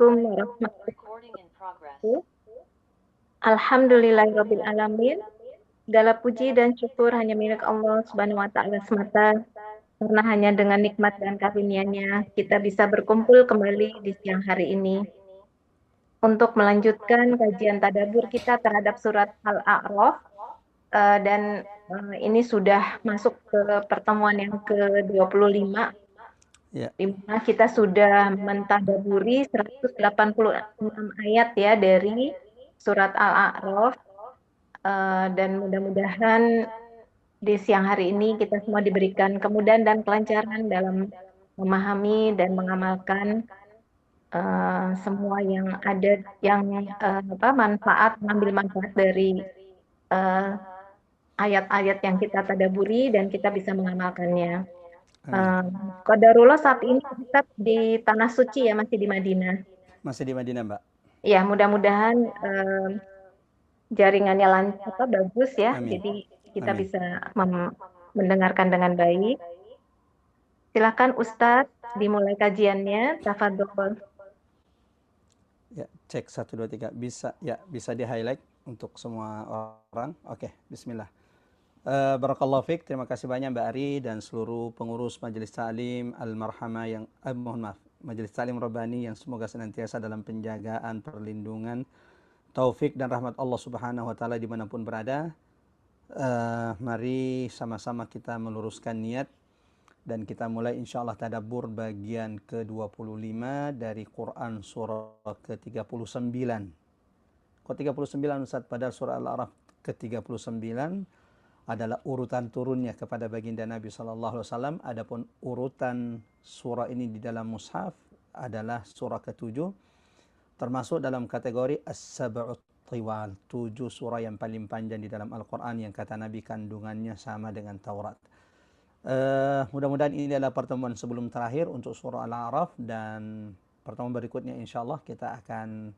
Assalamualaikum warahmatullahi wabarakatuh. Alhamdulillahirabbil alamin. Segala puji dan syukur hanya milik Allah Subhanahu wa taala semata. Karena hanya dengan nikmat dan karunia-Nya kita bisa berkumpul kembali di siang hari ini untuk melanjutkan kajian tadabbur kita terhadap surat Al-A'raf. Dan ini sudah masuk ke pertemuan yang ke-25, Ya, di mana kita sudah mentadaburi 186 ayat ya dari surat Al-A'raf. Dan mudah-mudahan di siang hari ini kita semua diberikan kemudahan dan kelancaran dalam memahami dan mengamalkan semua yang ada, yang mengambil manfaat dari eh, ayat-ayat yang kita tadaburi dan kita bisa mengamalkannya. amin. Qadarullah saat ini kita di Tanah Suci ya, masih di Madinah. Masih di Madinah, Mbak? Ya, mudah-mudahan jaringannya bagus ya, Amin. jadi kita Amin. bisa mendengarkan dengan baik. Silakan Ustadz, dimulai kajiannya. Tafadhol. Ya, cek 1 2 3. Bisa ya, bisa di-highlight untuk semua orang. Oke, bismillah. Barakallahu fiik. Terima kasih banyak Mbak Ari dan seluruh pengurus Majelis Ta'lim Al-Marhamah yang Majelis Ta'lim Rabbani yang semoga senantiasa dalam penjagaan, perlindungan, taufik dan rahmat Allah Subhanahu wa taala dimanapun berada. Mari sama-sama kita meluruskan niat dan kita mulai insyaallah tadabbur bagian ke-25 dari Quran surah ke-39. Kok 39 Ustaz? Pada surah Al-A'raf ke-39 adalah urutan turunnya kepada baginda Nabi sallallahu alaihi wasallam. Adapun urutan surah ini di dalam mushaf adalah surah ke-7, termasuk dalam kategori as-sab'ut tiwal, 7 surah yang paling panjang di dalam Al-Qur'an yang kata Nabi kandungannya sama dengan Taurat. Mudah-mudahan ini adalah pertemuan sebelum terakhir untuk surah Al-A'raf, dan pertemuan berikutnya insyaallah kita akan,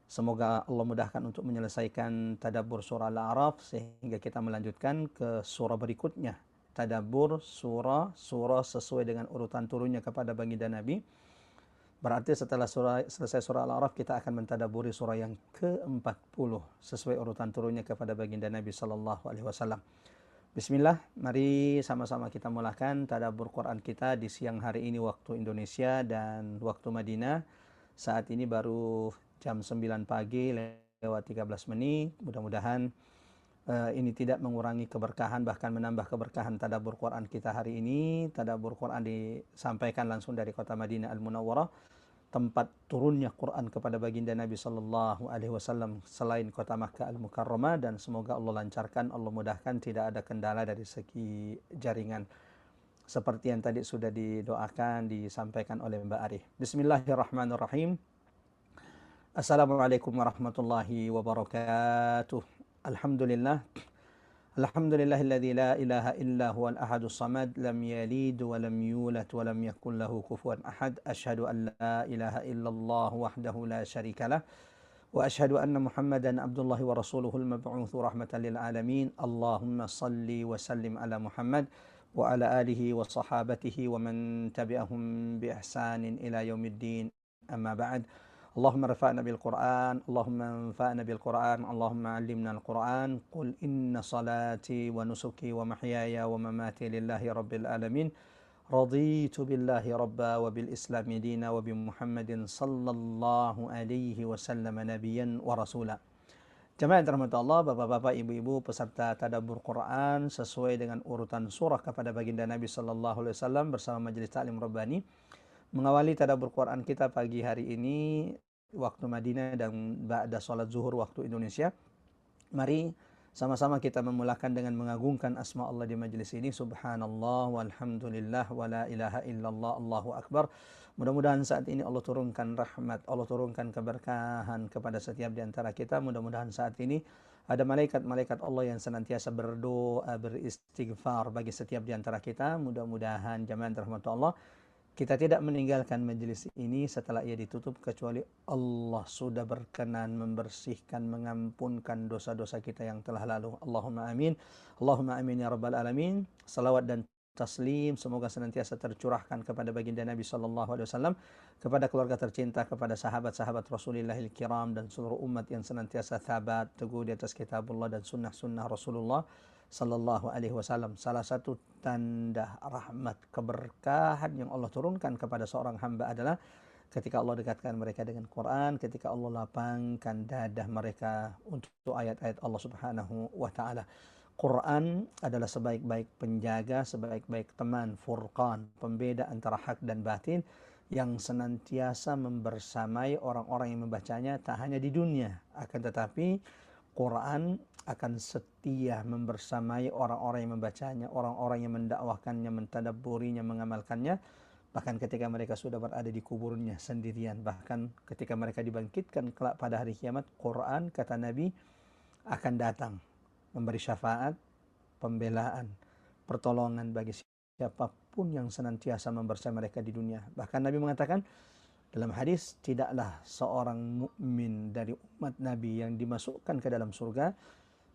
semoga Allah mudahkan untuk menyelesaikan tadabbur surah Al-A'raf sehingga kita melanjutkan ke surah berikutnya. Tadabbur surah sesuai dengan urutan turunnya kepada baginda Nabi. Berarti setelah selesai surah Al-A'raf kita akan mentadabburi surah yang ke-40 sesuai urutan turunnya kepada baginda Nabi sallallahu alaihi wasallam. Bismillah, mari sama-sama kita mulakan tadabbur Quran kita di siang hari ini waktu Indonesia dan waktu Madinah. Saat ini baru jam 9 pagi lewat 13 menit. Mudah-mudahan ini tidak mengurangi keberkahan, bahkan menambah keberkahan tadabbur Quran kita hari ini. Tadabbur Quran disampaikan langsung dari kota Madinah Al-Munawwarah, tempat turunnya Quran kepada baginda Nabi sallallahu alaihi wasallam selain kota Makkah Al-Mukarramah, dan semoga Allah lancarkan, Allah mudahkan, tidak ada kendala dari segi jaringan seperti yang tadi sudah didoakan, disampaikan oleh Mbak Ari. Bismillahirrahmanirrahim. Assalamualaikum warahmatullahi wabarakatuh. Alhamdulillah. Alhamdulillahilladzi la ilaha illa huwal ahadus samad lam yalid wa lam yulad wa lam yakul lahu kufuwan ahad. Asyhadu an la ilaha illallah wahdahu la syarika lah wa asyhadu anna Muhammadan abdullahi wa rasuluhul mab'utsu rahmatan lil alamin. Allahumma salli wa sallim ala Muhammad wa ala alihi wa sahabatihi wa man tabi'ahum bi ihsanin ila yaumiddin. Amma ba'd. اللهم رفعنا بالقرآن، اللهم انفعنا بالقرآن، اللهم علمنا القرآن. قل إن صلاتي ونسكي ومحياي ومماتي لله رب العالمين، رضيت بالله ربا وبالإسلام دينا وبمحمد صلى الله عليه وسلم نبيا ورسولا. Jemaah yang dirahmati Allah, bapak-bapak, ibu-ibu peserta tadabbur Quran sesuai dengan urutan surah kepada baginda Nabi sallallahu alaihi wasallam bersama Majelis Ta'lim Rabbani, mengawali tadabbur Quran kita pagi hari ini waktu Madinah dan ba'da salat zuhur waktu Indonesia. Mari sama-sama kita memulakan dengan mengagungkan asma Allah di majelis ini. Subhanallah walhamdulillah wa la ilaha illallah, Allahu akbar. Mudah-mudahan saat ini Allah turunkan rahmat, Allah turunkan keberkahan kepada setiap di antara kita. Mudah-mudahan saat ini ada malaikat-malaikat Allah yang senantiasa berdoa, beristighfar bagi setiap di antara kita. Mudah-mudahan jemaah rahmat Allah, kita tidak meninggalkan majelis ini setelah ia ditutup kecuali Allah sudah berkenan membersihkan, mengampunkan dosa-dosa kita yang telah lalu. Allahumma amin. Allahumma amin ya rabbal alamin. Salawat dan taslim semoga senantiasa tercurahkan kepada baginda Nabi sallallahu alaihi wasallam kepada keluarga tercinta, kepada sahabat-sahabat Rasulillahil Kiram dan seluruh umat yang senantiasa thabat teguh di atas kitabullah dan sunnah-sunnah Rasulullah sallallahu alaihi wasallam. Salah satu tanda rahmat keberkahan yang Allah turunkan kepada seorang hamba adalah ketika Allah dekatkan mereka dengan Quran, ketika Allah lapangkan dadah mereka untuk ayat-ayat Allah Subhanahu wa taala. Quran adalah sebaik-baik penjaga, sebaik-baik teman, furqan, pembeda antara hak dan batin yang senantiasa membersamai orang-orang yang membacanya tak hanya di dunia, akan tetapi Quran akan setia membersamai orang-orang yang membacanya, orang-orang yang mendakwahkannya, mentadabburinya, mengamalkannya, bahkan ketika mereka sudah berada di kuburnya sendirian, bahkan ketika mereka dibangkitkan kelak pada hari kiamat, Quran kata Nabi akan datang memberi syafaat, pembelaan, pertolongan bagi siapapun yang senantiasa membersamai mereka di dunia. Bahkan Nabi mengatakan dalam hadis, tidaklah seorang mukmin dari umat Nabi yang dimasukkan ke dalam surga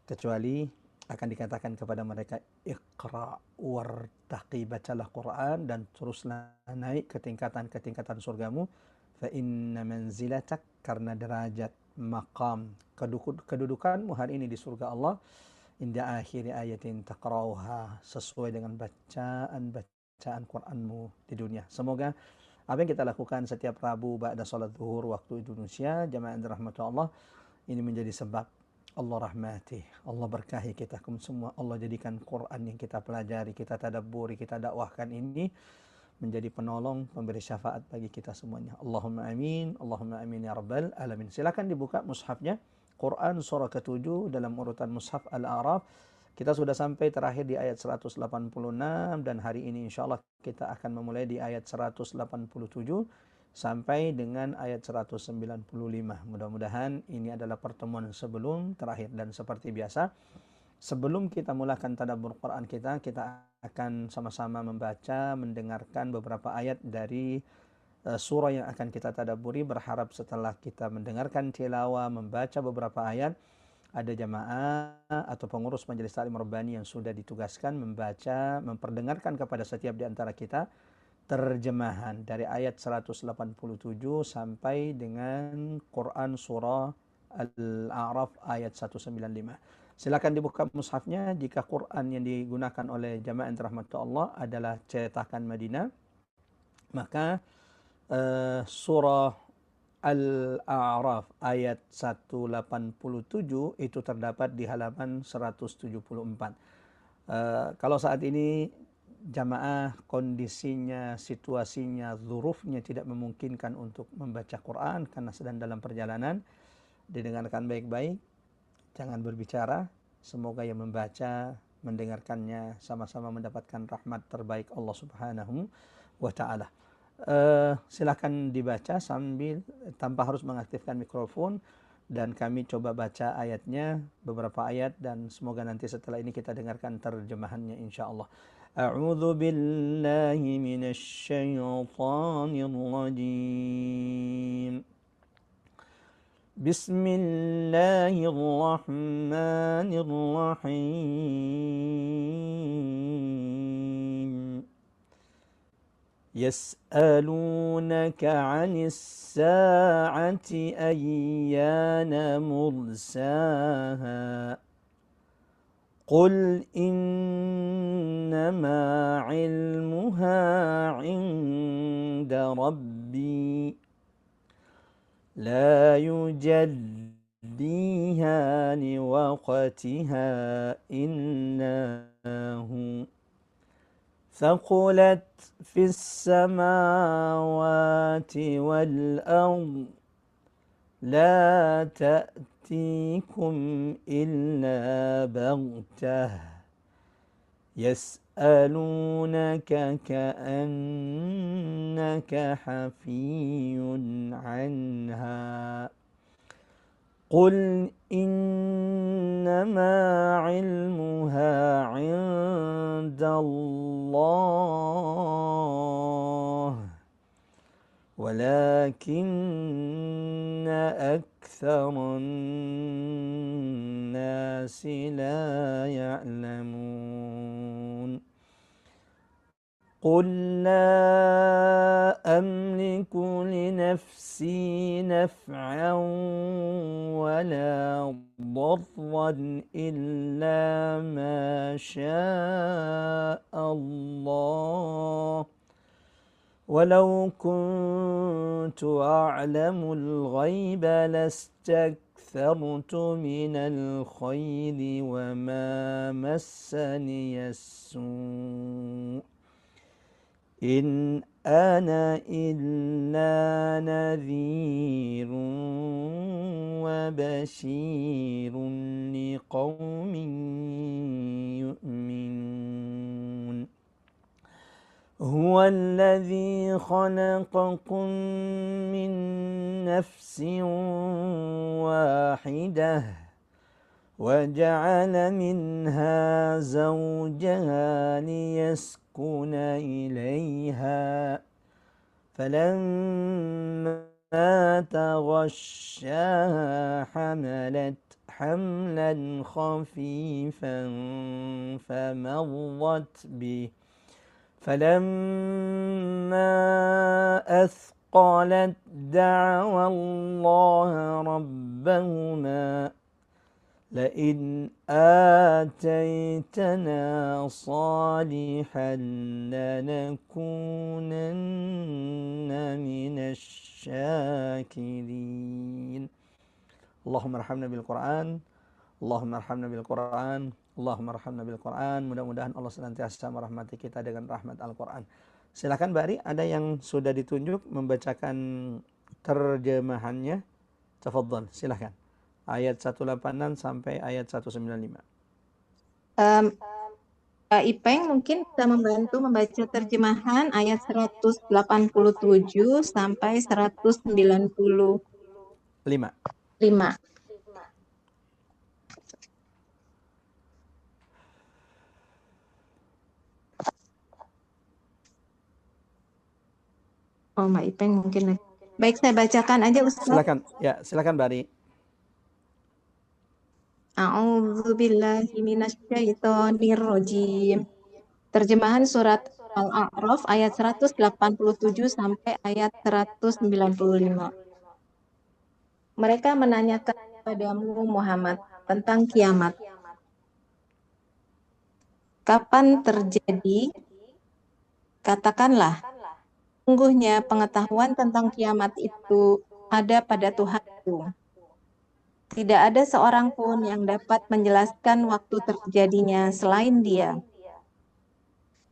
kecuali akan dikatakan kepada mereka, Iqra wartaqi, bacalah Quran dan teruslah naik ke tingkatan surgamu, fa inna manzilatak, karena derajat, maqam, kedudukanmu hari ini di surga Allah, inda akhiri ayatin taqra'uha, sesuai dengan bacaan Quranmu di dunia. Semoga apa yang kita lakukan setiap Rabu ba'da salat zuhur waktu Indonesia, jamaah yang dirahmati Allah, ini menjadi sebab Allah rahmati, Allah berkahi kita semua. Allah jadikan Quran yang kita pelajari, kita tadabburi, kita dakwahkan ini menjadi penolong, pemberi syafaat bagi kita semuanya. Allahumma amin, Allahumma amin ya rabbal alamin. Silakan dibuka mushafnya, Quran surah ke-7 dalam urutan mushaf Al-A'raf. Kita sudah sampai terakhir di ayat 186 dan hari ini insyaAllah kita akan memulai di ayat 187 sampai dengan ayat 195. Mudah-mudahan ini adalah pertemuan sebelum terakhir, dan seperti biasa sebelum kita mulakan tadabbur Quran kita akan sama-sama membaca, mendengarkan beberapa ayat dari surah yang akan kita tadabburi. Berharap setelah kita mendengarkan tilawah, membaca beberapa ayat, ada jamaah atau pengurus majelis taklim rabbani yang sudah ditugaskan membaca, memperdengarkan kepada setiap di antara kita terjemahan dari ayat 187 sampai dengan Quran surah Al-A'raf ayat 195. Silakan dibuka mushafnya. Jika Quran yang digunakan oleh jamaah yang dirahmati Allah adalah cetakan Madinah, maka surah Al-A'raf ayat 187 itu terdapat di halaman 174. Kalau saat ini jamaah kondisinya, situasinya, zurufnya tidak memungkinkan untuk membaca Quran karena sedang dalam perjalanan, didengarkan baik-baik, jangan berbicara. Semoga yang membaca, mendengarkannya sama-sama mendapatkan rahmat terbaik Allah Subhanahu wa taala. Silakan dibaca sambil tanpa harus mengaktifkan mikrofon, dan kami coba baca ayatnya, beberapa ayat, dan semoga nanti setelah ini kita dengarkan terjemahannya insyaallah. A'udzu billahi minasy syaithanir rajim. Bismillahirrahmanirrahim. يسألونك عن الساعة أيان مرساها قل إنما علمها عند ربي لا يجليها لوقتها إلا هو ثقلت في السماوات والأرض لا تأتيكم إلا بغتة يسألونك كأنك حفي عنها قل إنما علمها عند الله ولكن أكثر الناس لا يعلمون قل لا أملك لنفسي نفعا ولا ضرا إلا ما شاء الله ولو كنت أعلم الغيب لاستكثرت من الخير وما مسني السوء إن أنا إلا نذير وبشير لقوم يؤمنون هو الذي خلقكم من نفس واحدة وجعل منها زوجها ليسكن إليها فلما تغشاها حملت حملا خفيفا فمرت به فلما أثقلت دعوا الله ربهما لئن آتيتنا صالحا لنكونن من الشاكرين اللهم ارحمنا بالقرآن Allahumma arhamna bil Quran, Allahumma arhamna bil Quran. Mudah-mudahan Allah senantiasa merahmati kita dengan rahmat Al-Quran. Silakan Mbak Ari, ada yang sudah ditunjuk membacakan terjemahannya. Tafadhol, silakan. Ayat 186 sampai ayat 195. Mbak Ipeng mungkin bisa membantu membaca terjemahan ayat 187 sampai 195. Oh, Mbak Ipeng mungkin lagi. Baik, saya bacakan aja Ustaz. Silakan. Ya, silakan Mbak Ari. A'udzubillahi minasyaitonirrajim. Terjemahan surat Al-A'raf ayat 187 sampai ayat 195. Mereka menanyakan kepadamu Muhammad tentang kiamat. Kapan terjadi? Katakanlah, sungguhnya pengetahuan tentang kiamat itu ada pada Tuhanku. Tidak ada seorang pun yang dapat menjelaskan waktu terjadinya selain Dia.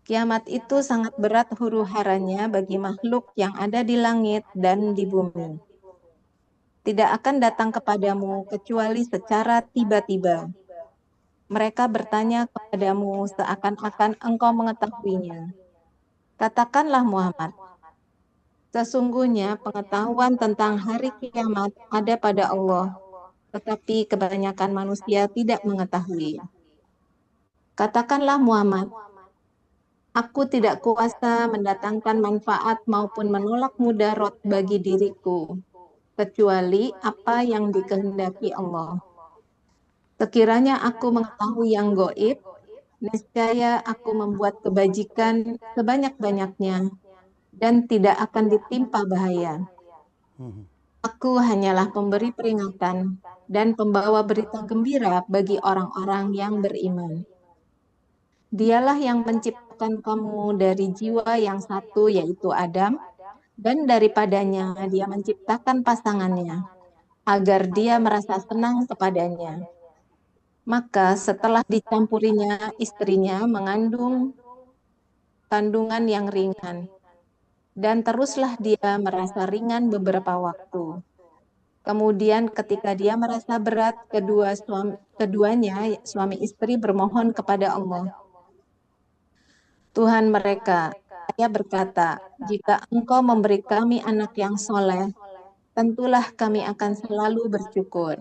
Kiamat itu sangat berat huru-haranya bagi makhluk yang ada di langit dan di bumi. Tidak akan datang kepadamu kecuali secara tiba-tiba. Mereka bertanya kepadamu seakan-akan engkau mengetahuinya. Katakanlah Muhammad, sesungguhnya pengetahuan tentang hari kiamat ada pada Allah, tetapi kebanyakan manusia tidak mengetahui. Katakanlah Muhammad, aku tidak kuasa mendatangkan manfaat maupun menolak mudarat bagi diriku, kecuali apa yang dikehendaki Allah. Sekiranya aku mengetahui yang gaib, niscaya aku membuat kebajikan sebanyak-banyaknya dan tidak akan ditimpa bahaya. Aku hanyalah pemberi peringatan dan pembawa berita gembira bagi orang-orang yang beriman. Dialah yang menciptakan kamu dari jiwa yang satu yaitu Adam, dan daripadanya Dia menciptakan pasangannya, agar Dia merasa senang kepadanya. Maka setelah dicampurinya, istrinya mengandung kandungan yang ringan, dan teruslah dia merasa ringan beberapa waktu. Kemudian ketika dia merasa berat, keduanya suami istri bermohon kepada Allah. Tuhan mereka, saya berkata, jika Engkau memberi kami anak yang soleh, tentulah kami akan selalu bersyukur.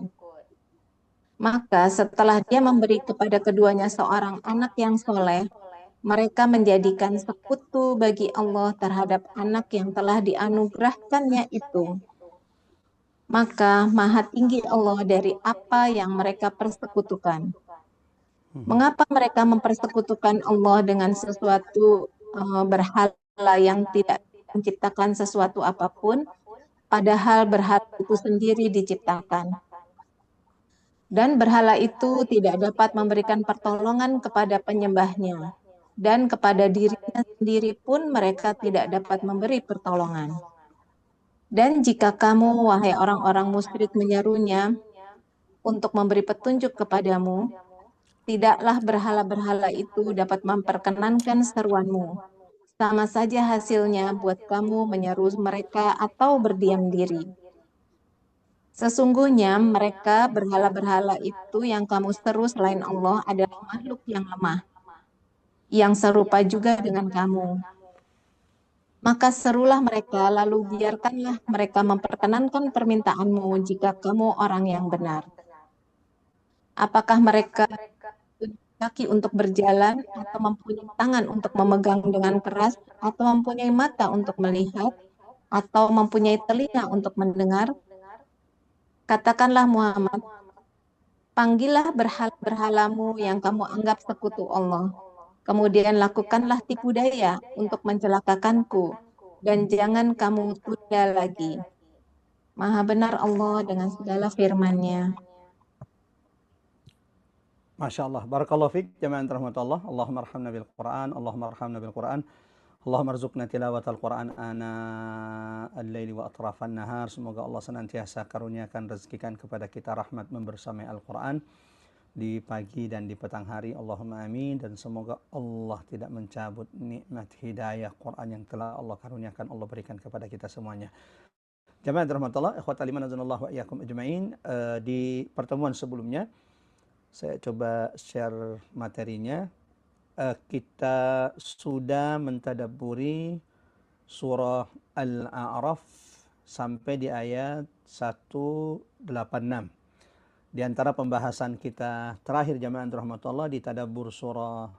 Maka setelah dia memberi kepada keduanya seorang anak yang soleh, mereka menjadikan sekutu bagi Allah terhadap anak yang telah dianugerahkannya itu. Maka maha tinggi Allah dari apa yang mereka persekutukan. Mengapa mereka mempersekutukan Allah dengan sesuatu berhala yang tidak menciptakan sesuatu apapun, padahal berhala itu sendiri diciptakan. Dan berhala itu tidak dapat memberikan pertolongan kepada penyembahnya. Dan kepada dirinya sendiri pun mereka tidak dapat memberi pertolongan. Dan jika kamu, wahai orang-orang musyrik, menyerunya untuk memberi petunjuk kepadamu, tidaklah berhala-berhala itu dapat memperkenankan seruanmu. Sama saja hasilnya buat kamu menyeru mereka atau berdiam diri. Sesungguhnya mereka berhala-berhala itu yang kamu seru selain Allah adalah makhluk yang lemah, yang serupa juga dengan kamu. Maka serulah mereka, lalu biarkanlah mereka memperkenankan permintaanmu jika kamu orang yang benar. Apakah mereka punya kaki untuk berjalan, atau mempunyai tangan untuk memegang dengan keras, atau mempunyai mata untuk melihat, atau mempunyai telinga untuk mendengar? Katakanlah Muhammad, panggillah berhala-berhalamu yang kamu anggap sekutu Allah. Kemudian lakukanlah tipu daya untuk mencelakakanku, dan jangan kamu tunda lagi. Maha benar Allah dengan segala firman-Nya. Masya Allah. Barakallahu fiik jama'an rahmatullah. Allahumma arhamna bil Quran. Allahumma arhamna bil Quran. Allahumma arzuqna tilawatal Quran ana al-laili wa atrafan nahar. Semoga Allah senantiasa karuniakan rezekikan kepada kita rahmat membersamai Al-Quran di pagi dan di petang hari. Allahumma amin. Dan semoga Allah tidak mencabut nikmat hidayah Quran yang telah Allah karuniakan, Allah berikan kepada kita semuanya. Jamaah rahmatullah, ikhwatal iman azanallahu wa iyyakum ajma'in. Di pertemuan sebelumnya saya coba share materinya. Kita sudah mentadabburi surah Al-A'raf sampai di ayat 186. Di antara pembahasan kita terakhir jamaah rahmatullah di tadabbur surah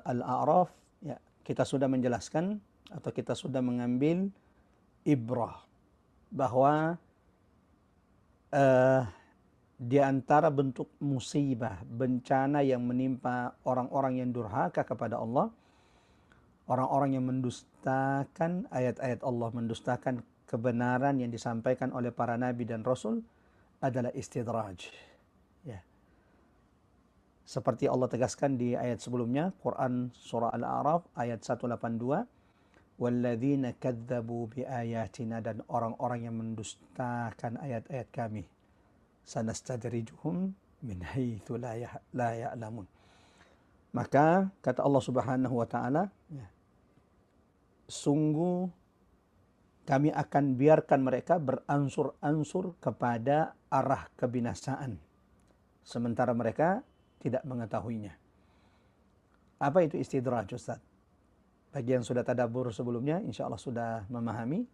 Al-A'raf, ya, kita sudah menjelaskan atau kita sudah mengambil ibrah bahwa di antara bentuk musibah, bencana yang menimpa orang-orang yang durhaka kepada Allah, orang-orang yang mendustakan ayat-ayat Allah, mendustakan kebenaran yang disampaikan oleh para nabi dan rasul, adalah istidraj. Ya. Seperti Allah tegaskan di ayat sebelumnya, Quran surah Al-A'raf ayat 182, walladzina kadzabu biayatina, dan orang-orang yang mendustakan ayat-ayat kami, sanastadrijuhum min haitsu la ya'lamun. Maka kata Allah Subhanahu wa taala, ya, sungguh kami akan biarkan mereka beransur-ansur kepada arah kebinasaan sementara mereka tidak mengetahuinya. Apa itu istidraj, Ustaz? Bagi yang sudah tadabbur sebelumnya, insya Allah sudah memahami.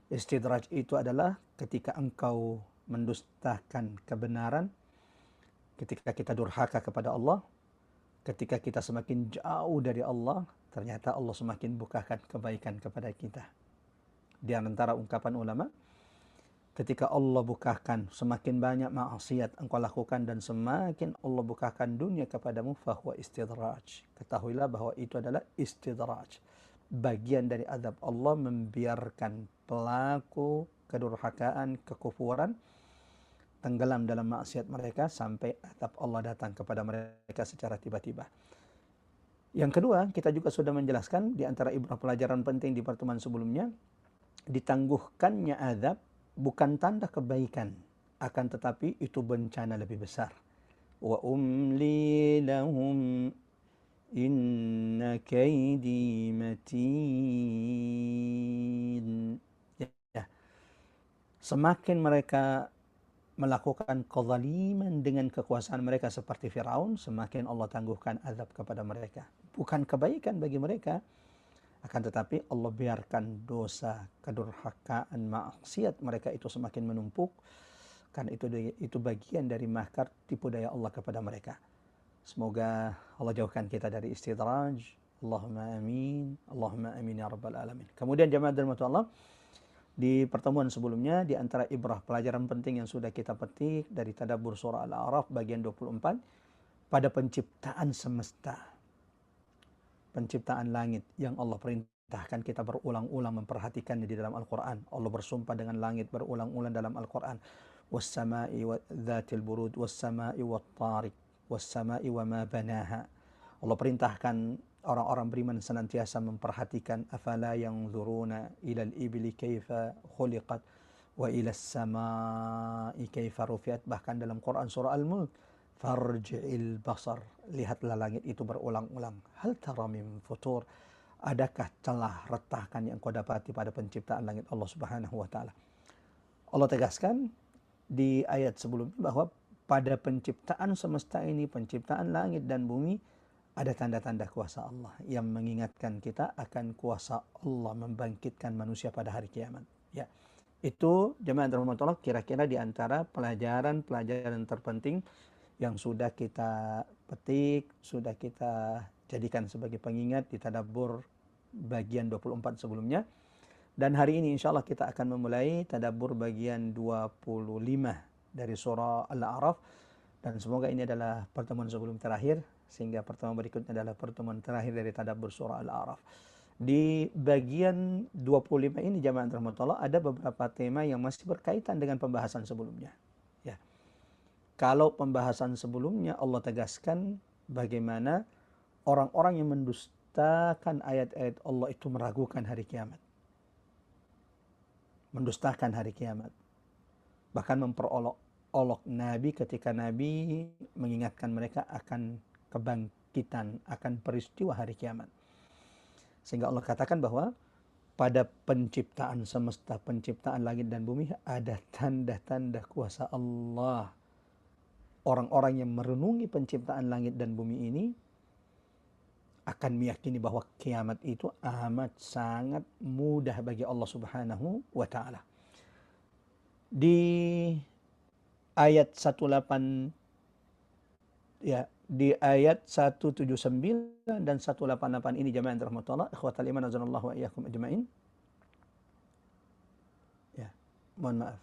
Istidraj itu adalah ketika engkau mendustakan kebenaran, ketika kita durhaka kepada Allah, ketika kita semakin jauh dari Allah, ternyata Allah semakin bukakan kebaikan kepada kita. Di antara ungkapan ulama, ketika Allah bukakan semakin banyak maksiat engkau lakukan dan semakin Allah bukakan dunia kepadamu, fahuwa istidraj. Ketahuilah bahwa itu adalah istidraj. Bagian dari azab Allah membiarkan pelaku kedurhakaan, kekufuran tenggelam dalam maksiat mereka sampai azab Allah datang kepada mereka secara tiba-tiba. Yang kedua, kita juga sudah menjelaskan di antara ibrah pelajaran penting di pertemuan sebelumnya, ditangguhkannya azab bukan tanda kebaikan, akan tetapi itu bencana lebih besar. Wa umli lahum inna kaidi matin. Ya. Semakin mereka melakukan kezaliman dengan kekuasaan mereka seperti Firaun, semakin Allah tangguhkan azab kepada mereka. Bukan kebaikan bagi mereka, akan tetapi Allah biarkan dosa, kedurhakaan, maksiat mereka itu semakin menumpuk, karena itu bagian dari makar tipu daya Allah kepada mereka. Semoga Allah jauhkan kita dari istidraj. Allahumma amin. Allahumma amin ya rabbal alamin. Kemudian jamaah dirahmati Allah, di pertemuan sebelumnya, di antara ibrah pelajaran penting yang sudah kita petik dari tadabbur surah Al-A'raf bagian 24, pada penciptaan semesta. penciptaan langit yang Allah perintahkan kita berulang-ulang memperhatikannya di dalam Al-Quran. Allah bersumpah dengan langit berulang-ulang dalam Al-Quran. Wassama'i wa dhatil burud, wassama'i wa tariq, wassama'i wa ma banaha. Allah perintahkan orang-orang beriman senantiasa memperhatikan afala yanzuruna ilal ibli kaifa khuliqat wa ila samai kaifa rufiat. Bahkan dalam Quran surah Al-Mulk, farji'il basar, lihatlah langit itu berulang-ulang, hal tara min futur, adakah celah retakan yang kau dapati pada penciptaan langit Allah Subhanahu wa taala. Allah tegaskan di ayat sebelumnya bahwa pada penciptaan semesta ini, penciptaan langit dan bumi, ada tanda-tanda kuasa Allah yang mengingatkan kita akan kuasa Allah membangkitkan manusia pada hari kiamat. Ya, itu jemaah rahmatullah kira-kira di antara pelajaran-pelajaran terpenting yang sudah kita petik, sudah kita jadikan sebagai pengingat di tadabbur bagian 24 sebelumnya. Dan hari ini insya Allah kita akan memulai tadabbur bagian 25 dari surah Al-A'raf. Dan semoga ini adalah pertemuan sebelum terakhir, sehingga pertemuan berikutnya adalah pertemuan terakhir dari tadabbur surah Al-A'raf. Di bagian 25 ini jamaah rahmatullah ada beberapa tema yang masih berkaitan dengan pembahasan sebelumnya. Ya. Kalau pembahasan sebelumnya Allah tegaskan bagaimana orang-orang yang mendustakan ayat-ayat Allah itu meragukan hari kiamat. Mendustakan hari kiamat. Bahkan memperolok-olok Nabi ketika Nabi mengingatkan mereka akan kebangkitan, akan peristiwa hari kiamat. Sehingga Allah katakan bahwa pada penciptaan semesta, penciptaan langit dan bumi ada tanda-tanda kuasa Allah. Orang-orang yang merenungi penciptaan langit dan bumi ini akan meyakini bahwa kiamat itu amat sangat mudah bagi Allah Subhanahu wa taala. Di ayat 18 ya, di ayat 179 dan 188 ini jamaah rahmatullah ikhwatal iman azanallahu wa iyyakum ajmain. Ya, mohon maaf.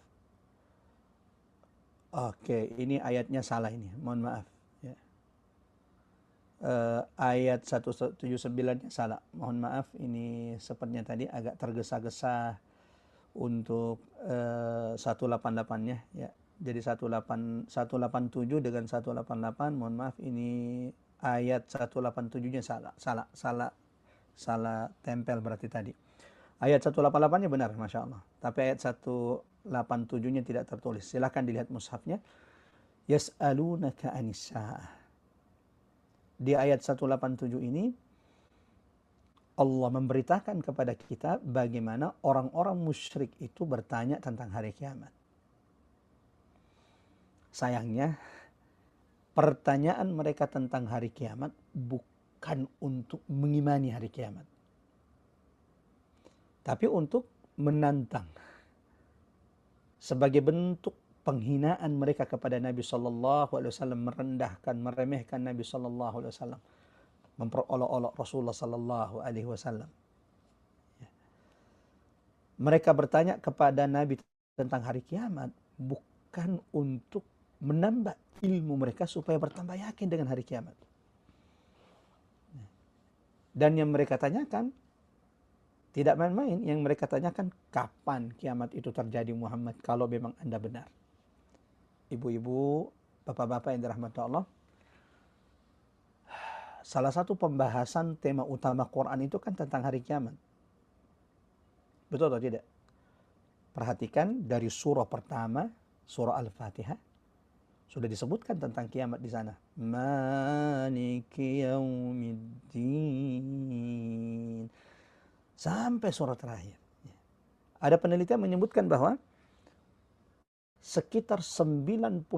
Oke, ini ayatnya salah ini. Mohon maaf. Ya. Ayat 179-nya salah. Mohon maaf, ini sepertinya tadi agak tergesa-gesa untuk 188-nya. Ya. Jadi 187 dengan 188, mohon maaf, ini ayat 187-nya salah tempel berarti tadi. Ayat 188-nya benar, Masya Allah. Tapi ayat 187-nya tidak tertulis. Silakan dilihat mushafnya. Yas'alunaka anis sa'ah. Di ayat 187 ini, Allah memberitakan kepada kita bagaimana orang-orang musyrik itu bertanya tentang hari kiamat. Sayangnya, pertanyaan mereka tentang hari kiamat bukan untuk mengimani hari kiamat, tapi untuk menantang. Sebagai bentuk penghinaan mereka kepada Nabi SAW, merendahkan, meremehkan Nabi SAW, memperolok-olok Rasulullah SAW. Mereka bertanya kepada Nabi tentang hari kiamat bukan untuk menambah ilmu mereka supaya bertambah yakin dengan hari kiamat. Dan yang mereka tanyakan tidak main-main, yang mereka tanyakan kapan kiamat itu terjadi Muhammad kalau memang Anda benar. Ibu-ibu, bapak-bapak yang dirahmati Allah, salah satu pembahasan tema utama Quran itu kan tentang hari kiamat. Betul atau tidak? Perhatikan dari surah pertama, surah Al-Fatihah, sudah disebutkan tentang kiamat di sana. Maliki yaumiddin. Sampai surah terakhir. Ada penelitian menyebutkan bahwa sekitar 93%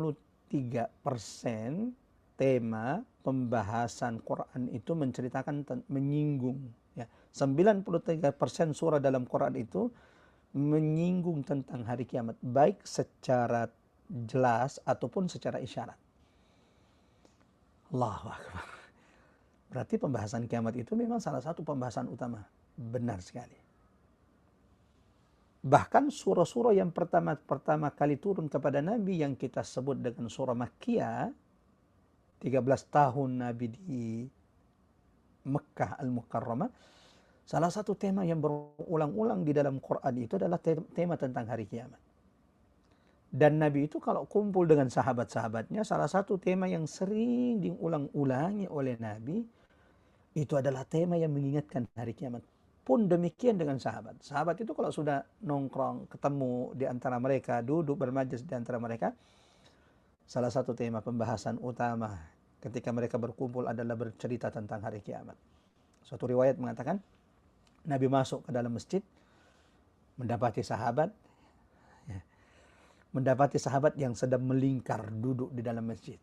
tema pembahasan Quran itu menceritakan, menyinggung. Ya, 93% surah dalam Quran itu menyinggung tentang hari kiamat, baik secara jelas ataupun secara isyarat. Allahu Akbar. Berarti pembahasan kiamat itu memang salah satu pembahasan utama. Benar sekali. Bahkan surah-surah yang pertama kali turun kepada Nabi yang kita sebut dengan surah Makkiyah, 13 tahun Nabi di Mekah Al-Mukarramah, salah satu tema yang berulang-ulang di dalam Quran itu adalah tema tentang hari kiamat. Dan Nabi itu kalau kumpul dengan sahabat-sahabatnya, salah satu tema yang sering diulang-ulangi oleh Nabi itu adalah tema yang mengingatkan hari kiamat. Pun demikian dengan sahabat. Sahabat itu kalau sudah nongkrong, ketemu di antara mereka, duduk bermajlis di antara mereka, salah satu tema pembahasan utama ketika mereka berkumpul adalah bercerita tentang hari kiamat. Suatu riwayat mengatakan, Nabi masuk ke dalam masjid, mendapati sahabat, yang sedang melingkar duduk di dalam masjid.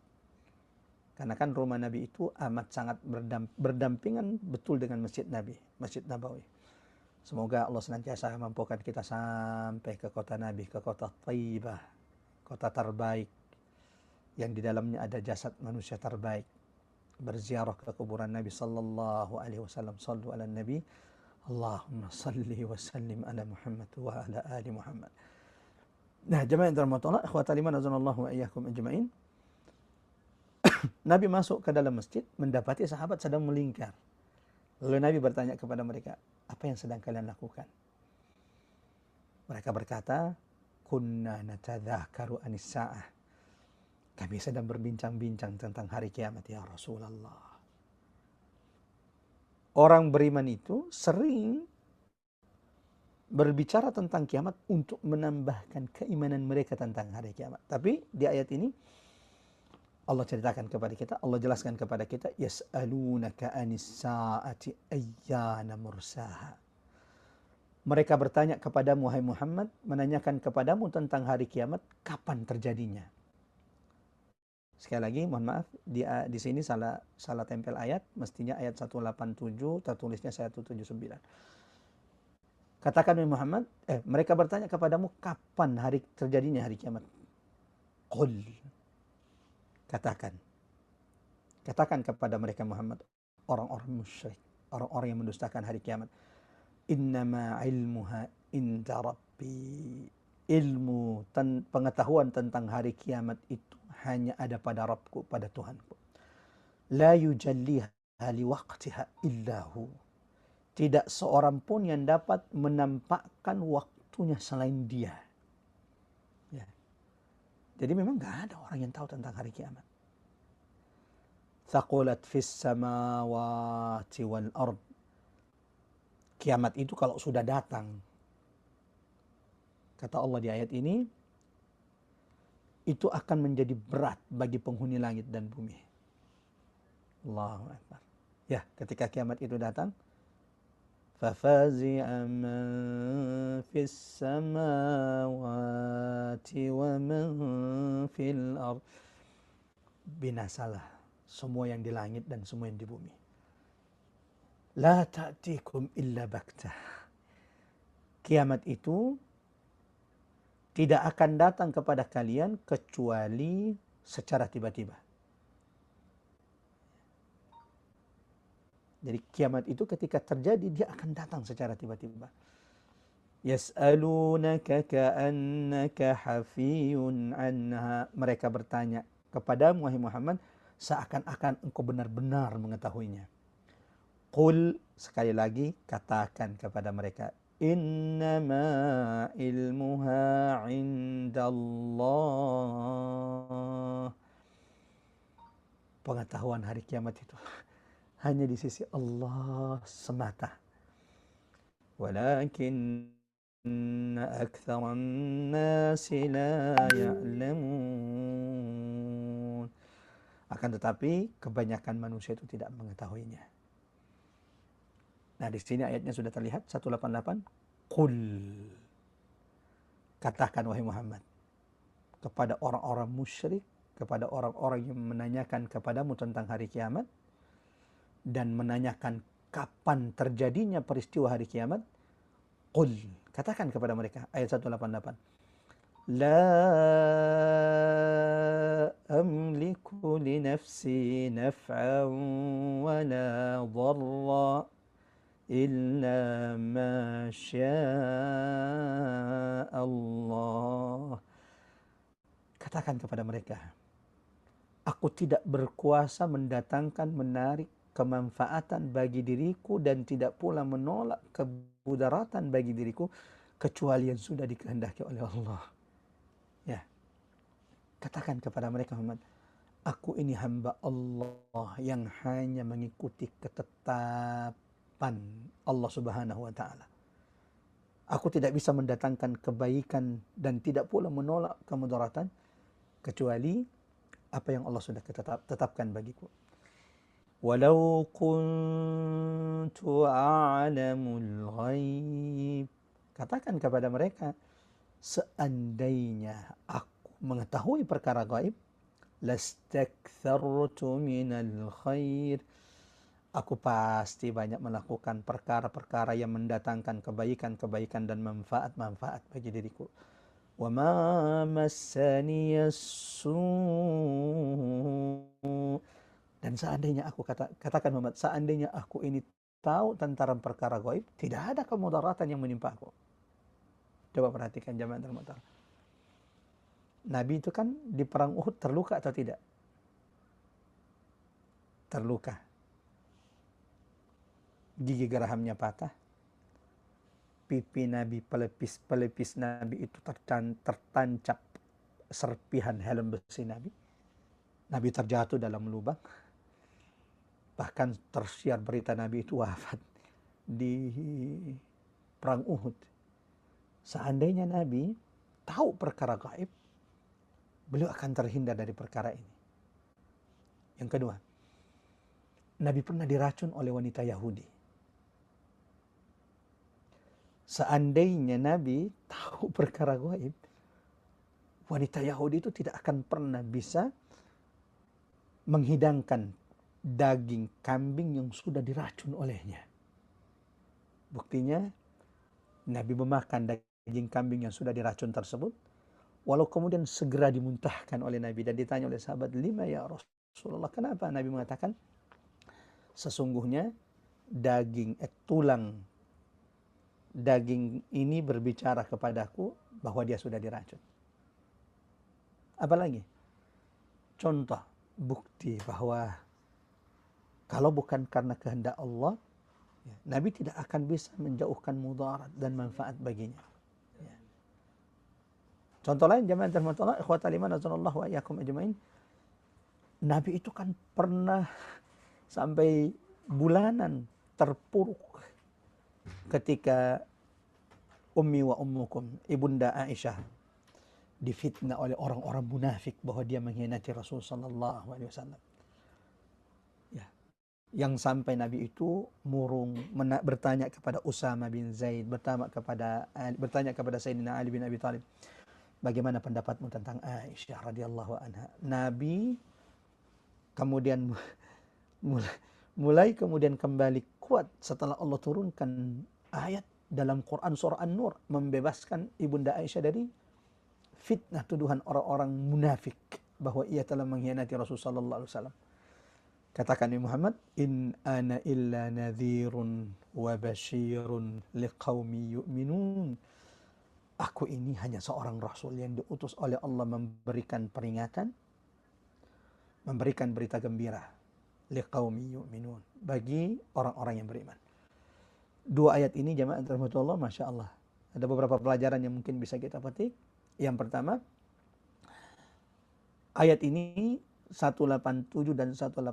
Karena kan rumah Nabi itu amat sangat berdampingan betul dengan masjid Nabi, Masjid Nabawi. Semoga Allah senantiasa mampukan kita sampai ke kota Nabi, ke kota Thayyibah, kota terbaik, yang di dalamnya ada jasad manusia terbaik. Berziarah ke kuburan Nabi sallallahu alaihi wasallam. Sallu ala Nabi. Allahumma salli wa sallim ala Muhammad wa ala ali Muhammad. Nah, jemaah yang dirahmati Allah, ikhwatal iman azanallahu wa iyyakum ajmain. Nabi masuk ke dalam masjid, mendapati sahabat sedang melingkar. Lalu Nabi bertanya kepada mereka, apa yang sedang kalian lakukan? Mereka berkata, kunna natadzakaru anis sa'ah. Kami sedang berbincang-bincang tentang hari kiamat ya Rasulullah. Orang beriman itu sering berbicara tentang kiamat untuk menambahkan keimanan mereka tentang hari kiamat. Tapi di ayat ini Allah ceritakan kepada kita, Allah jelaskan kepada kita, yas'alunaka anis sa'ati ayyana mursaha. Mereka bertanya kepadamu, wahai Muhammad, menanyakan kepadamu tentang hari kiamat, kapan terjadinya? Sekali lagi, mohon maaf, di sini salah tempel ayat, mestinya ayat 187, tertulisnya 179. Katakan Muhammad, mereka bertanya kepadamu, kapan terjadinya hari kiamat? Qul, katakan kepada mereka Muhammad, orang-orang musyrik, orang-orang yang mendustakan hari kiamat, innama ilmuha inda rabbi. Ilmu pengetahuan tentang hari kiamat itu hanya ada pada Rabbku, pada Tuhanku. La yujalliha liwaqtiha illahu. Tidak seorang pun yang dapat menampakkan waktunya selain Dia. Ya. Jadi memang gak ada orang yang tahu tentang hari kiamat. Thaqulat fis samawati wal ard. Kiamat itu kalau sudah datang, kata Allah di ayat ini, itu akan menjadi berat bagi penghuni langit dan bumi. Allahu Akbar. Ya, ketika kiamat itu datang, fafazi'a man fis samawati wa man fil ard. Binasalah semua yang di langit dan semua yang di bumi. La ta'tikum illa baktah. Kiamat itu tidak akan datang kepada kalian kecuali secara tiba-tiba. Jadi kiamat itu ketika terjadi dia akan datang secara tiba-tiba. Yas'alunaka ka'annaka hafiyun anha. Mereka bertanya kepadamu wahai Muhammad seakan-akan engkau benar-benar mengetahuinya. Qul, sekali lagi katakan kepada mereka, innama ilmuha indallah. Pengetahuan hari kiamat itu hanya di sisi Allah semata. Walakinna aktsaran nasi la ya'lamun. Akan tetapi kebanyakan manusia itu tidak mengetahuinya. Nah, di sini ayatnya sudah terlihat 188. Qul, katakan wahai Muhammad kepada orang-orang musyrik, kepada orang-orang yang menanyakan kepadamu tentang hari kiamat dan menanyakan kapan terjadinya peristiwa hari kiamat. Qul, katakan kepada mereka, ayat 188. La amliku li nafsi naf'an wa la dharra illa ma syaa Allah. Katakan kepada mereka, aku tidak berkuasa mendatangkan, menarik kemanfaatan bagi diriku dan tidak pula menolak kemudaratan bagi diriku kecuali yang sudah dikehendaki oleh Allah. Ya, katakan kepada mereka Muhammad, aku ini hamba Allah yang hanya mengikuti ketetapan Allah Subhanahu wa taala. Aku tidak bisa mendatangkan kebaikan dan tidak pula menolak kemudaratan kecuali apa yang Allah sudah tetapkan bagiku. Walau kuntu a'lamul ghaib. Katakan kepada mereka, seandainya aku mengetahui perkara gaib, lastakthartu minal khair. Aku pasti banyak melakukan perkara-perkara yang mendatangkan kebaikan-kebaikan dan manfaat-manfaat bagi diriku. Wa ma massaniyas su'. Dan seandainya aku katakan Muhammad, seandainya aku ini tahu tentang perkara gaib, tidak ada kemudaratan yang menimpa aku. Coba perhatikan jamaah termutar. Nabi itu kan di perang Uhud terluka atau tidak? Terluka. Gigi gerahamnya patah. Pipi Nabi, pelipis Nabi itu tertancap serpihan helm besi Nabi. Nabi terjatuh dalam lubang. Bahkan tersiar berita Nabi itu wafat di perang Uhud. Seandainya Nabi tahu perkara gaib, beliau akan terhindar dari perkara ini. Yang kedua, Nabi pernah diracun oleh wanita Yahudi. Seandainya Nabi tahu perkara gaib, wanita Yahudi itu tidak akan pernah bisa menghidangkan daging kambing yang sudah diracun olehnya. Buktinya, Nabi memakan daging kambing yang sudah diracun tersebut, walau kemudian segera dimuntahkan oleh Nabi dan ditanya oleh sahabat, lima ya Rasulullah, kenapa? Nabi mengatakan, sesungguhnya tulang daging ini berbicara kepadaku bahwa dia sudah diracun. Apalagi? Contoh, bukti bahwa kalau bukan karena kehendak Allah, Nabi tidak akan bisa menjauhkan mudarat dan manfaat baginya. Contoh lain, jamaah terhormat, ikhwatal iman azanallahu wa iyyakum ajmain. Nabi itu kan pernah sampai bulanan terpuruk ketika ummi wa ummukum, ibunda Aisyah, difitnah oleh orang-orang munafik bahwa dia mengkhianati Rasul sallallahu alaihi wasallam. Ya. Yang sampai Nabi itu murung bertanya kepada Usama bin Zaid, bertanya kepada Sayyidina Ali bin Abi Thalib, bagaimana pendapatmu tentang Aisyah radhiyallahu anha? Nabi kemudian mulai kemudian kembali kuat setelah Allah turunkan ayat dalam Quran surah An-Nur membebaskan ibunda Aisyah dari fitnah tuduhan orang-orang munafik bahwa ia telah mengkhianati Rasulullah sallallahu alaihi wasallam. Katakan Muhammad, in ana illa nadhirun wa basyirun liqaumi yu'minun. Aku ini hanya seorang rasul yang diutus oleh Allah memberikan peringatan, memberikan berita gembira liqaumi yu'minun, bagi orang-orang yang beriman. Dua ayat ini jamaah rahmatullah, Masya Allah. Ada beberapa pelajaran yang mungkin bisa kita petik. Yang pertama, ayat ini 187 dan 188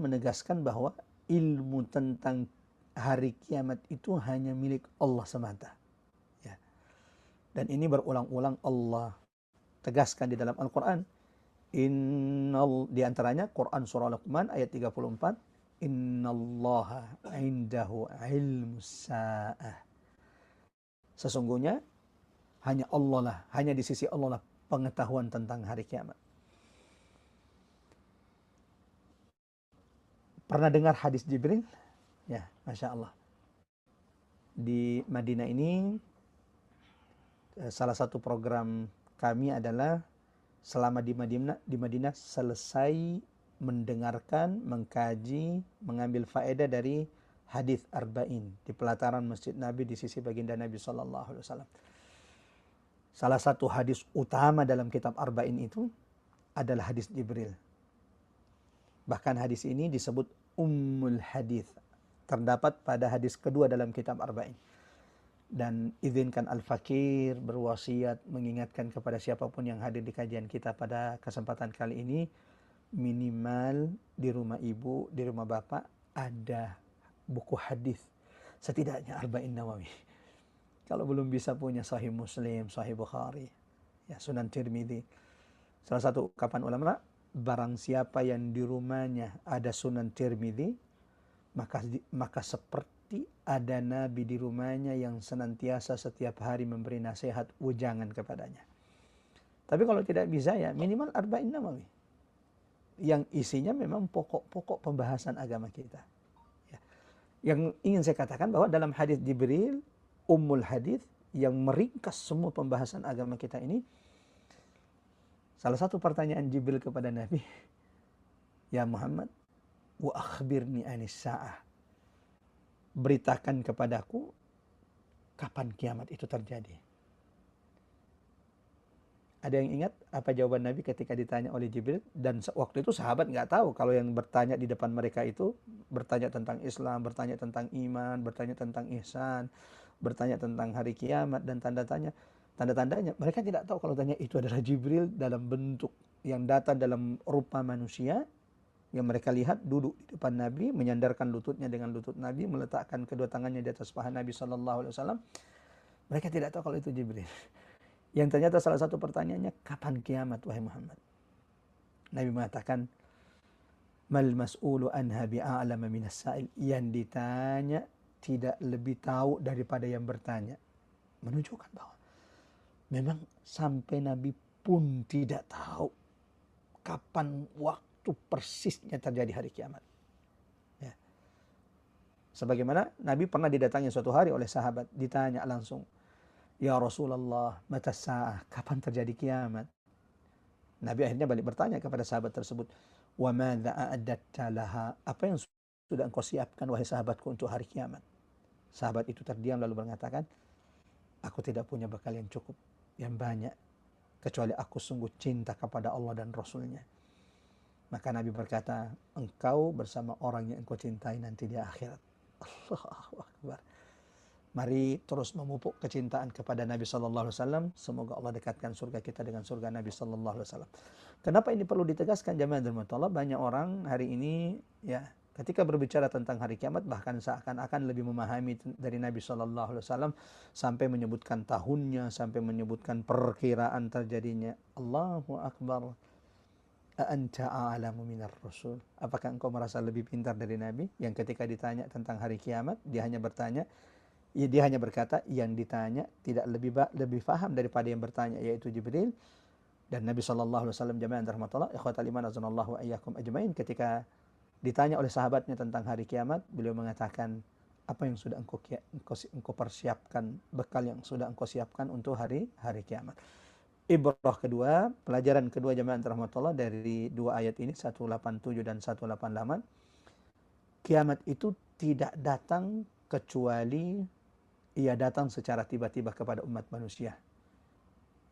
menegaskan bahwa ilmu tentang hari kiamat itu hanya milik Allah semata. Ya. Dan ini berulang-ulang Allah tegaskan di dalam Al-Quran. Di antaranya Quran surah Luqman ayat 34. Innallaha indahu ilmus sa'ah. Sesungguhnya hanya Allah lah, hanya di sisi Allah lah pengetahuan tentang hari kiamat. Pernah dengar hadis Jibril? Ya, Masya Allah. Di Madinah ini, salah satu program kami adalah selama di Madinah selesai mendengarkan, mengkaji, mengambil faedah dari hadis Arba'in di pelataran Masjid Nabi di sisi baginda Nabi sallallahu alaihi wasallam. Salah satu hadis utama dalam kitab Arba'in itu adalah hadis Jibril. Bahkan hadis ini disebut ummul hadis. Terdapat pada hadis kedua dalam kitab Arba'in. Dan izinkan Al-Fakir berwasiat mengingatkan kepada siapapun yang hadir di kajian kita pada kesempatan kali ini, minimal di rumah ibu, di rumah bapak ada buku hadis, setidaknya Arba'in Nawawi. Kalau belum bisa punya Sahih Muslim, Sahih Bukhari, ya Sunan Tirmidzi. Salah satu ungkapan ulama, barang siapa yang di rumahnya ada Sunan Tirmidzi, maka seperti ada Nabi di rumahnya yang senantiasa setiap hari memberi nasihat ujangan kepadanya. Tapi kalau tidak bisa, ya minimal Arba'in Nawawi yang isinya memang pokok-pokok pembahasan agama kita. Ya. Yang ingin saya katakan bahwa dalam hadis Jibril, ummul hadis yang meringkas semua pembahasan agama kita ini, salah satu pertanyaan Jibril kepada Nabi, ya Muhammad, wa akhbirni anis sa'ah. Beritakan kepadaku kapan kiamat itu terjadi. Ada yang ingat apa jawaban Nabi ketika ditanya oleh Jibril? Dan waktu itu sahabat nggak tahu kalau yang bertanya di depan mereka itu bertanya tentang Islam, bertanya tentang iman, bertanya tentang ihsan, bertanya tentang hari kiamat dan tanda-tandanya. Mereka tidak tahu kalau tanya itu adalah Jibril dalam bentuk yang datang dalam rupa manusia, yang mereka lihat duduk di depan Nabi, menyandarkan lututnya dengan lutut Nabi, meletakkan kedua tangannya di atas paha Nabi SAW. Mereka tidak tahu kalau itu Jibril. Yang ternyata salah satu pertanyaannya, kapan kiamat wahai Muhammad? Nabi mengatakan, mal mas'ulu anha bi'a'lama minas sa'il. Yang ditanya tidak lebih tahu daripada yang bertanya. Menunjukkan bahwa memang sampai Nabi pun tidak tahu kapan waktu persisnya terjadi hari kiamat. Ya. Sebagaimana Nabi pernah didatangi suatu hari oleh sahabat, ditanya langsung, ya Rasulullah, mata sa'ah, kapan terjadi kiamat? Nabi akhirnya balik bertanya kepada sahabat tersebut, wa madza a'adatta laha? Apa yang sudah engkau siapkan wahai sahabatku untuk hari kiamat? Sahabat itu terdiam lalu mengatakan, aku tidak punya bekal yang cukup, yang banyak, kecuali aku sungguh cinta kepada Allah dan Rasulnya. Maka Nabi berkata, engkau bersama orang yang engkau cintai nanti di akhirat. Allahu Akbar. Mari terus memupuk kecintaan kepada Nabi Sallallahu Alaihi Wasallam. Semoga Allah dekatkan surga kita dengan surga Nabi Sallallahu Alaihi Wasallam. Kenapa ini perlu ditegaskan jamaah dirahmati? Banyak orang hari ini ya ketika berbicara tentang hari kiamat bahkan seakan-akan lebih memahami dari Nabi Sallallahu Alaihi Wasallam sampai menyebutkan tahunnya, sampai menyebutkan perkiraan terjadinya. Allahu Akbar. A'anta a'lamu minar rasul. Apakah engkau merasa lebih pintar dari Nabi yang ketika ditanya tentang hari kiamat dia hanya berkata yang ditanya tidak lebih faham daripada yang bertanya, yaitu Jibril. Dan Nabi sallallahu alaihi wasallam jamaah rahmatullah ikhwatal iman azanallahu wa iyyakum ajmain, ketika ditanya oleh sahabatnya tentang hari kiamat, beliau mengatakan, apa yang sudah engkau persiapkan, bekal yang sudah engkau siapkan untuk hari kiamat. Ibrah kedua, pelajaran kedua jamaah rahmatullah dari dua ayat ini 187 dan 188, kiamat itu tidak datang kecuali ia datang secara tiba-tiba kepada umat manusia.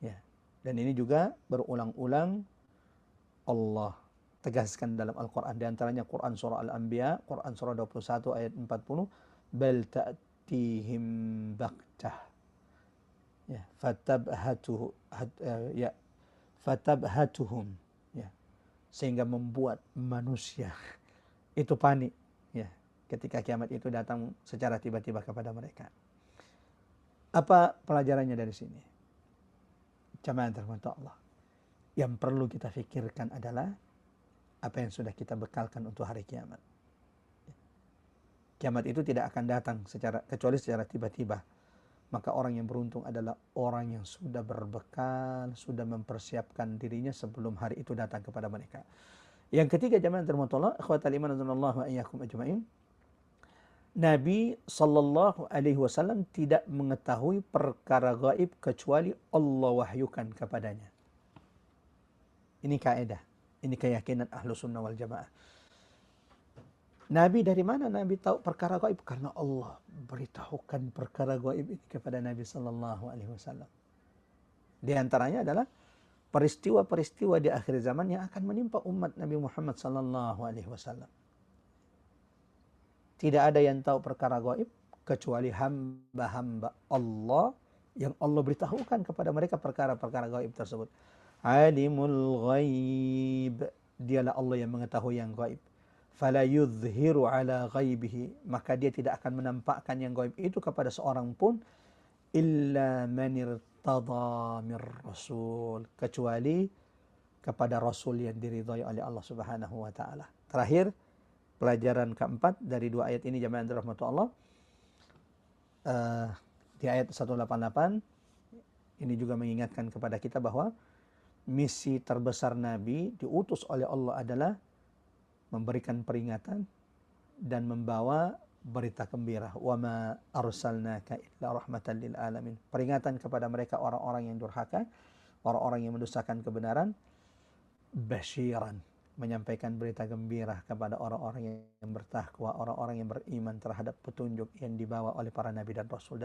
Ya. Dan ini juga berulang-ulang Allah tegaskan dalam Al-Quran. Di antaranya Quran Surah Al-Anbiya, Quran Surah 21 ayat 40, bal ta'tihim baktah. Ya, fatabhatuhum, ya, sehingga membuat manusia itu panik, ya, ketika kiamat itu datang secara tiba-tiba kepada mereka. Apa pelajarannya dari sini? Jamaah dirahmati Allah. Yang perlu kita pikirkan adalah apa yang sudah kita bekalkan untuk hari kiamat. Kiamat itu tidak akan datang kecuali secara tiba-tiba. Maka orang yang beruntung adalah orang yang sudah berbekal, sudah mempersiapkan dirinya sebelum hari itu datang kepada mereka. Yang ketiga jamaah dirahmati Allah, ikhwatal iman azanallahu wa iyyakum ajmain. Nabi sallallahu alaihi wasallam tidak mengetahui perkara gaib kecuali Allah wahyukan kepadanya. Ini kaidah, ini keyakinan ahlu sunnah wal jamaah. Nabi dari mana Nabi tahu perkara gaib? Karena Allah beritahukan perkara gaib ini kepada Nabi sallallahu alaihi wasallam. Di antaranya adalah peristiwa-peristiwa di akhir zaman yang akan menimpa umat Nabi Muhammad sallallahu alaihi wasallam. Tidak ada yang tahu perkara gaib kecuali hamba-hamba Allah yang Allah beritahukan kepada mereka perkara-perkara gaib tersebut. Alimul ghaib, dialah Allah yang mengetahui yang gaib. Fala yudhiru ala ghaibihi, maka dia tidak akan menampakkan yang gaib itu kepada seorang pun illa man irtada mir rasul, kecuali kepada rasul yang diridhai oleh Allah Subhanahu wa taala. Terakhir, pelajaran keempat dari dua ayat ini jamaah dirahmati Allah. Di ayat 188 ini juga mengingatkan kepada kita bahwa misi terbesar Nabi diutus oleh Allah adalah memberikan peringatan dan membawa berita gembira. Wa ma arsalnaka illa rahmatan lil alamin. Peringatan kepada mereka orang-orang yang durhaka, orang-orang yang mendustakan kebenaran, basyiran, menyampaikan berita gembira kepada orang-orang yang bertakwa, orang-orang yang beriman terhadap petunjuk yang dibawa oleh para nabi dan rasul.